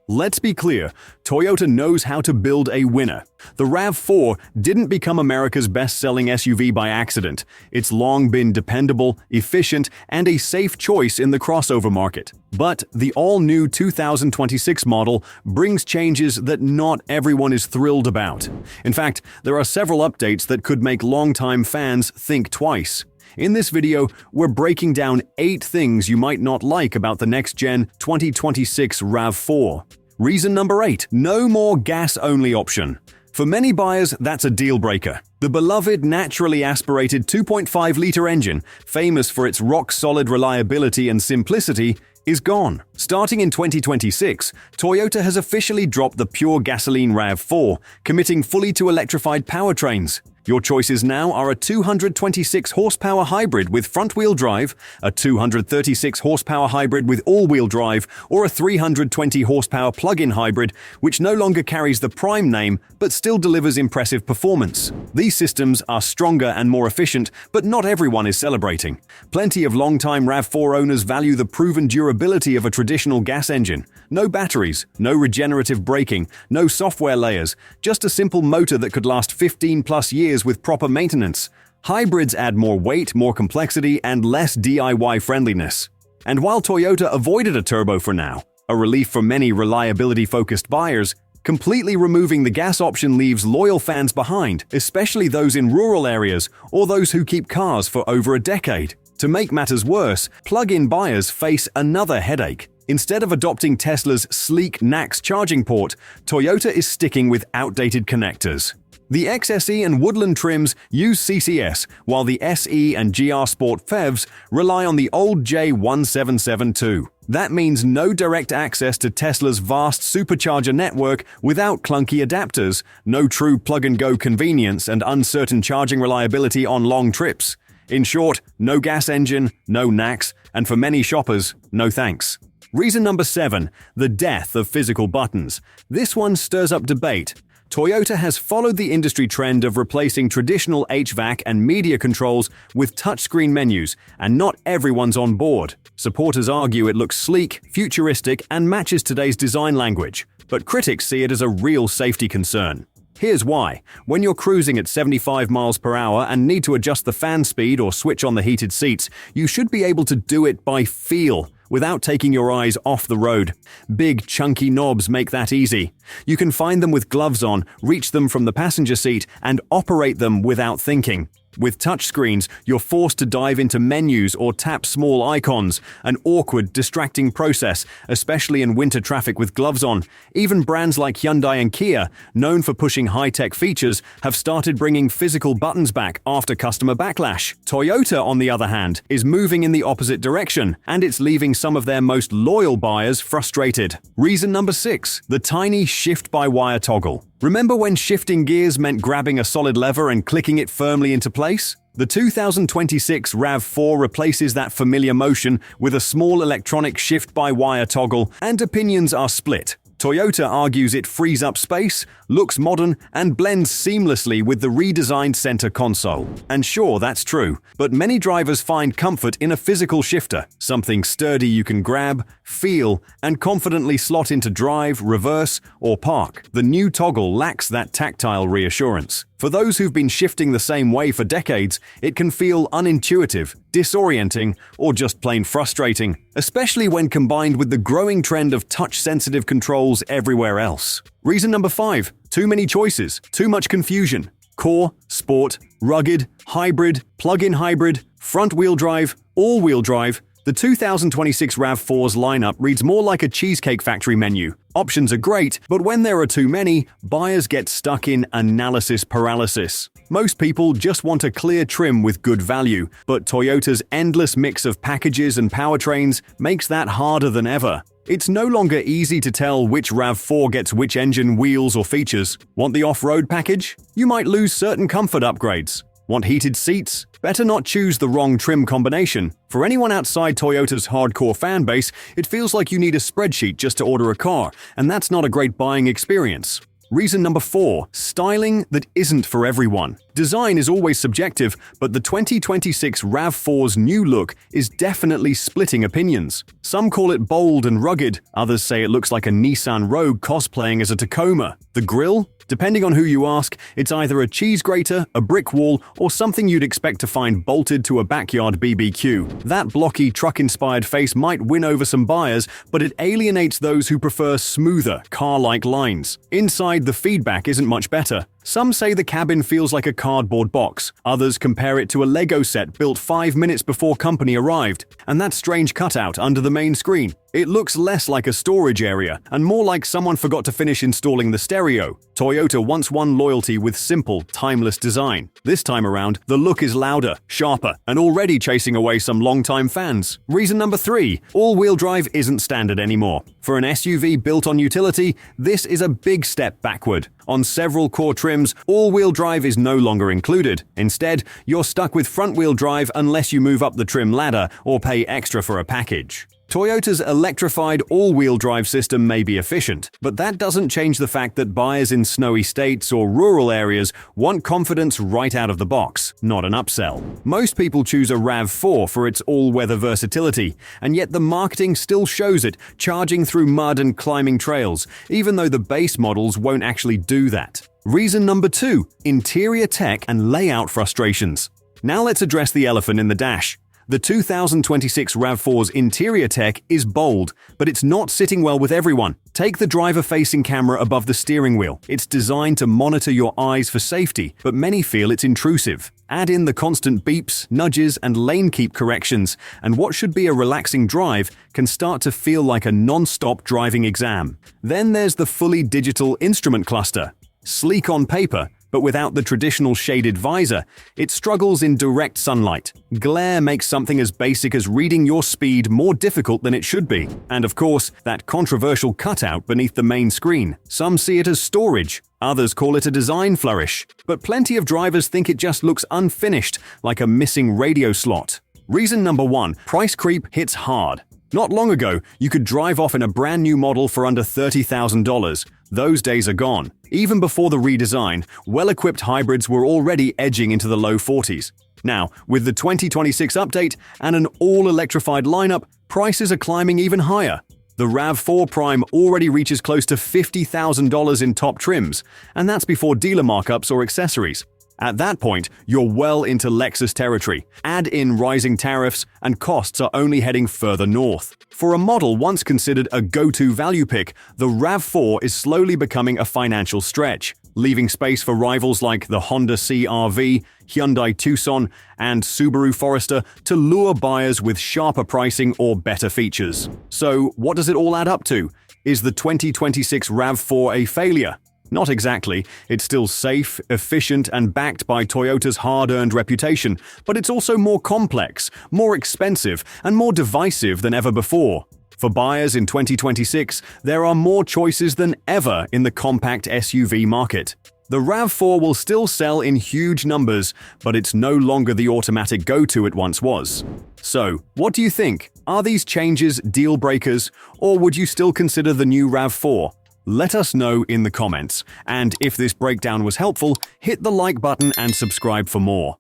Let's be clear, Toyota knows how to build a winner. The RAV4 didn't become America's best-selling SUV by accident. It's long been dependable, efficient, and a safe choice in the crossover market. But the all-new 2026 model brings changes that not everyone is thrilled about. In fact, there are several updates that could make longtime fans think twice. In this video, we're breaking down 8 things you might not like about the next-gen 2026 RAV4. Reason number 8, no more gas-only option. For many buyers, that's a deal-breaker. The beloved naturally aspirated 2.5-liter engine, famous for its rock-solid reliability and simplicity, is gone. Starting in 2026, Toyota has officially dropped the pure gasoline RAV4, committing fully to electrified powertrains. Your choices now are a 226 horsepower hybrid with front-wheel drive, a 236 horsepower hybrid with all-wheel drive, or a 320 horsepower plug-in hybrid, which no longer carries the Prime name but still delivers impressive performance. These systems are stronger and more efficient, but not everyone is celebrating. Plenty of long-time RAV4 owners value the proven durability of a traditional gas engine. No batteries, no regenerative braking, no software layers, just a simple motor that could last 15+ years with proper maintenance. Hybrids add more weight, more complexity, and less DIY friendliness. And while Toyota avoided a turbo for now, a relief for many reliability-focused buyers, completely removing the gas option leaves loyal fans behind, especially those in rural areas or those who keep cars for over a decade. To make matters worse, plug-in buyers face another headache. Instead of adopting Tesla's sleek NACS charging port, Toyota is sticking with outdated connectors. The XSE and Woodland trims use CCS, while the SE and GR Sport PHEVs rely on the old J1772. That means no direct access to Tesla's vast supercharger network without clunky adapters, no true plug-and-go convenience, and uncertain charging reliability on long trips. In short, no gas engine, no NACS, and for many shoppers, no thanks. Reason number 7, the death of physical buttons. This one stirs up debate. Toyota has followed the industry trend of replacing traditional HVAC and media controls with touchscreen menus, and not everyone's on board. Supporters argue it looks sleek, futuristic, and matches today's design language, but critics see it as a real safety concern. Here's why. When you're cruising at 75 miles per hour and need to adjust the fan speed or switch on the heated seats, you should be able to do it by feel, without taking your eyes off the road. Big, chunky knobs make that easy. You can find them with gloves on, reach them from the passenger seat, and operate them without thinking. With touchscreens, you're forced to dive into menus or tap small icons, an awkward, distracting process, especially in winter traffic with gloves on. Even brands like Hyundai and Kia, known for pushing high-tech features, have started bringing physical buttons back after customer backlash. Toyota, on the other hand, is moving in the opposite direction, and it's leaving some of their most loyal buyers frustrated. Reason number 6, the tiny shift-by-wire toggle. Remember when shifting gears meant grabbing a solid lever and clicking it firmly into place? The 2026 RAV4 replaces that familiar motion with a small electronic shift-by-wire toggle, and opinions are split. Toyota argues it frees up space, looks modern, and blends seamlessly with the redesigned center console. And sure, that's true, but many drivers find comfort in a physical shifter, something sturdy you can grab, feel, and confidently slot into drive, reverse, or park. The new toggle lacks that tactile reassurance. For those who've been shifting the same way for decades, it can feel unintuitive, disorienting, or just plain frustrating, especially when combined with the growing trend of touch-sensitive controls everywhere else. Reason number 5, too many choices, too much confusion. Core, Sport, Rugged, Hybrid, Plug-in Hybrid, Front-wheel drive, All-wheel drive. The 2026 RAV4's lineup reads more like a Cheesecake Factory menu. Options are great, but when there are too many, buyers get stuck in analysis paralysis. Most people just want a clear trim with good value, but Toyota's endless mix of packages and powertrains makes that harder than ever. It's no longer easy to tell which RAV4 gets which engine, wheels, or features. Want the off-road package? You might lose certain comfort upgrades. Want heated seats? Better not choose the wrong trim combination. For anyone outside Toyota's hardcore fan base, it feels like you need a spreadsheet just to order a car, and that's not a great buying experience. Reason number 4, styling that isn't for everyone. Design is always subjective, but the 2026 RAV4's new look is definitely splitting opinions. Some call it bold and rugged, others say it looks like a Nissan Rogue cosplaying as a Tacoma. The grille? Depending on who you ask, it's either a cheese grater, a brick wall, or something you'd expect to find bolted to a backyard BBQ. That blocky, truck-inspired face might win over some buyers, but it alienates those who prefer smoother, car-like lines. Inside, the feedback isn't much better. Some say the cabin feels like a cardboard box. Others compare it to a Lego set built 5 minutes before company arrived. And that strange cutout under the main screen. It looks less like a storage area and more like someone forgot to finish installing the stereo. Toyota once won loyalty with simple, timeless design. This time around, the look is louder, sharper, and already chasing away some longtime fans. Reason number 3. All-wheel drive isn't standard anymore. For an SUV built on utility, this is a big step backward. On several core trims, all-wheel drive is no longer included. Instead, you're stuck with front-wheel drive unless you move up the trim ladder or pay extra for a package. Toyota's electrified all-wheel drive system may be efficient, but that doesn't change the fact that buyers in snowy states or rural areas want confidence right out of the box, not an upsell. Most people choose a RAV4 for its all-weather versatility, and yet the marketing still shows it charging through mud and climbing trails, even though the base models won't actually do that. Reason number 2. Interior tech and layout frustrations. Now let's address the elephant in the dash. The 2026 RAV4's interior tech is bold, but it's not sitting well with everyone. Take the driver-facing camera above the steering wheel. It's designed to monitor your eyes for safety, but many feel it's intrusive. Add in the constant beeps, nudges, and lane keep corrections, and what should be a relaxing drive can start to feel like a non-stop driving exam. Then there's the fully digital instrument cluster. Sleek on paper, but without the traditional shaded visor, it struggles in direct sunlight. Glare makes something as basic as reading your speed more difficult than it should be. And of course, that controversial cutout beneath the main screen. Some see it as storage, others call it a design flourish. But plenty of drivers think it just looks unfinished, like a missing radio slot. Reason number 1, price creep hits hard. Not long ago, you could drive off in a brand new model for under $30,000. Those days are gone. Even before the redesign, well-equipped hybrids were already edging into the low 40s. Now, with the 2026 update and an all-electrified lineup, prices are climbing even higher. The RAV4 Prime already reaches close to $50,000 in top trims, and that's before dealer markups or accessories. At that point, you're well into Lexus territory. Add in rising tariffs, and costs are only heading further north. For a model once considered a go-to value pick, the RAV4 is slowly becoming a financial stretch, leaving space for rivals like the Honda CR-V, Hyundai Tucson, and Subaru Forester to lure buyers with sharper pricing or better features. So, what does it all add up to? Is the 2026 RAV4 a failure? Not exactly. It's still safe, efficient, and backed by Toyota's hard-earned reputation, but it's also more complex, more expensive, and more divisive than ever before. For buyers in 2026, there are more choices than ever in the compact SUV market. The RAV4 will still sell in huge numbers, but it's no longer the automatic go-to it once was. So, what do you think? Are these changes deal breakers, or would you still consider the new RAV4? Let us know in the comments, and if this breakdown was helpful, hit the like button and subscribe for more.